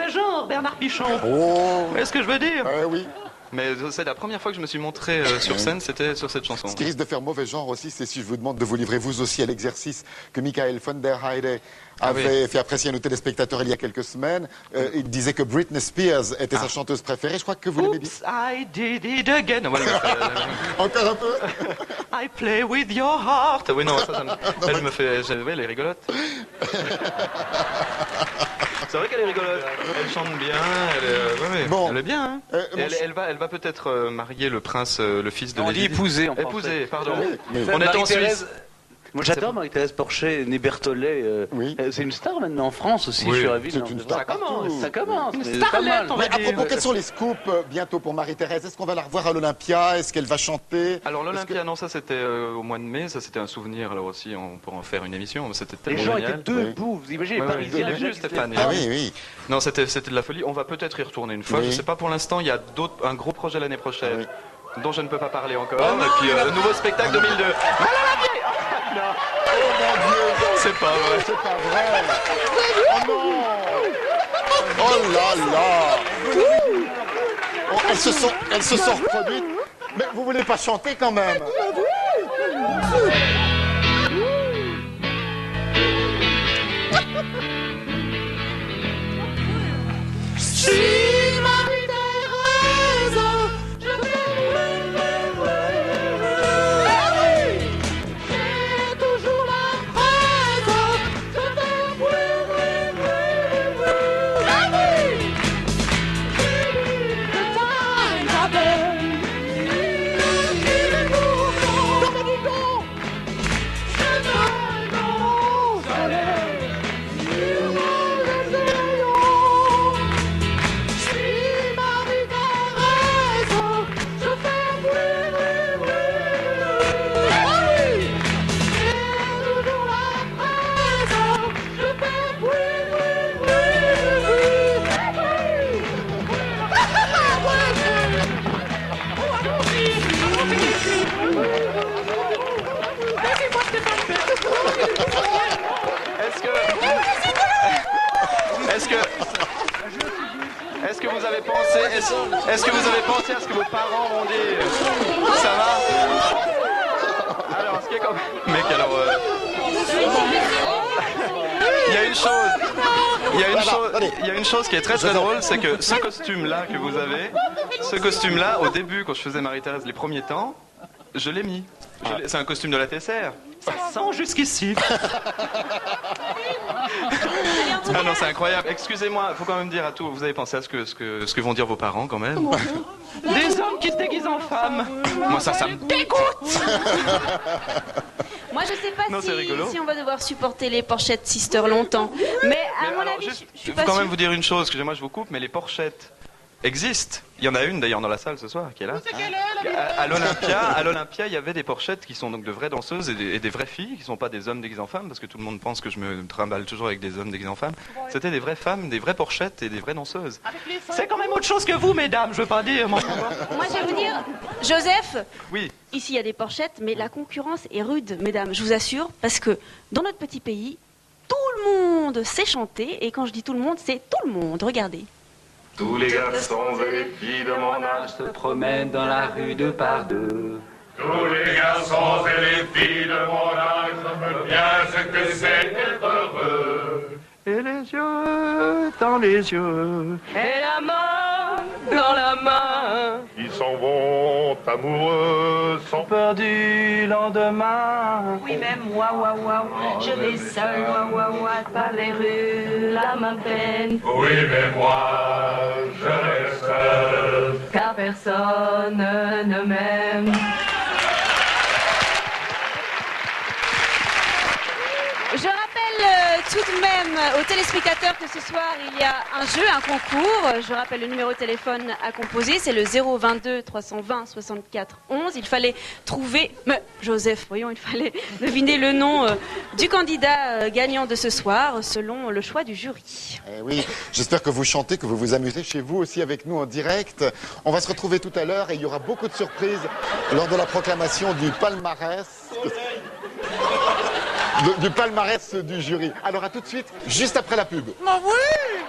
mauvais genre, Bernard Pichon. Oh. Vous voyez ce que je veux dire? Oui. Mais c'est la première fois que je me suis montré sur scène, c'était sur cette chanson. Ce qui risque de faire mauvais genre aussi, c'est si je vous demande de vous livrer vous aussi à l'exercice que Michael von der Heide avait fait apprécier à nos téléspectateurs il y a quelques semaines. Il disait que Britney Spears était sa chanteuse préférée. Je crois que vous l'aimez bien. Oops, I did it again. Encore un peu. I play with your heart. Oui, non, elle me fait... elle est rigolote. C'est vrai qu'elle est rigolote. Elle chante bien. Elle est bien. Hein. Elle va peut-être marier le prince, le fils de... On dit épouser en français. Épouser, pardon. Oui. On est en Suisse. Moi j'adore Marie-Thérèse Porcher, née Berthollet. C'est une star maintenant en France aussi, je suis ravi. C'est une star. Ça commence. Une starlette, on va À dire. propos, quels sont les scoops bientôt pour Marie-Thérèse? Est-ce qu'on va la revoir à l'Olympia? Est-ce qu'elle va chanter? Alors l'Olympia, non, ça c'était au mois de mai, ça c'était un souvenir, alors aussi, on pourra en faire une émission, c'était tellement Les gens génial. étaient debout, vous imaginez, les Parisiens. Il est venu, Stéphane. Ah oui. Non, c'était de la folie, on va peut-être y retourner une fois, je sais pas pour l'instant, il y a un gros projet l'année prochaine, dont je ne peux pas parler encore, et puis nouveau spectacle 2002. Non. Oh mon Dieu! C'est pas vrai. C'est pas vrai! Oh non! Oh là là! Oh, elles se sont reproduites. Mais vous voulez pas chanter quand même? Est-ce que vous avez pensé à ce que vos parents ont dit? Ça va? Alors, ce qui est comme... Mec, alors... Il y a une chose qui est très très drôle, c'est que ce costume-là que vous avez, ce costume-là, au début, quand je faisais Marie-Thérèse les premiers temps, je l'ai mis. C'est un costume de la TSR. Ça sent jusqu'ici. Ah non, c'est incroyable. Excusez-moi, il faut quand même dire à tout. Vous avez pensé à ce que vont dire vos parents quand même? Des hommes qui se déguisent en femmes. Moi, ça me dégoûte. Moi, je sais pas si on va devoir supporter les Porchettes Sisters longtemps. Mais à mon avis, je suis pas quand même sûre. vous dire une chose. Excusez-moi, je vous coupe, mais les Porchettes existent. Il y en a une d'ailleurs dans la salle ce soir qui est là. À l'Olympia, il y avait des Porchettes qui sont donc de vraies danseuses et des vraies filles qui sont pas des hommes déguisés en femmes parce que tout le monde pense que je me trimballe toujours avec des hommes déguisés en femmes. C'était des vraies femmes, des vraies Porchettes et des vraies danseuses. C'est quand même autre chose que vous, mesdames. Je veux pas dire. Moi, je vais vous dire, Joseph. Oui. Ici, il y a des Porchettes, mais la concurrence est rude, mesdames. Je vous assure, parce que dans notre petit pays, tout le monde sait chanter, et quand je dis tout le monde, c'est tout le monde. Regardez. Tous les garçons et les filles de mon âge Se promènent dans la rue deux par deux. Tous les garçons et les filles de mon âge savent bien ce que c'est d'être heureux. Et les yeux dans les yeux. Et la main dans la main. Ils s'en vont amoureux sans Peur du lendemain. Oui, même moi, je vais seul, par les rues, la main pleine. Oui, mais moi, je reste seul. Car personne ne m'aime. Je rappelle tout de même aux téléspectateurs que ce soir il y a un jeu, un concours. Je rappelle le numéro de téléphone à composer, c'est le 022 320 64 11. Il fallait trouver, Joseph, voyons, il fallait deviner le nom du candidat gagnant de ce soir selon le choix du jury. Oui, j'espère que vous chantez, que vous vous amusez chez vous aussi avec nous en direct. On va se retrouver tout à l'heure et il y aura beaucoup de surprises lors de la proclamation du palmarès. Du palmarès du jury. Alors à tout de suite, juste après la pub. Mais oui!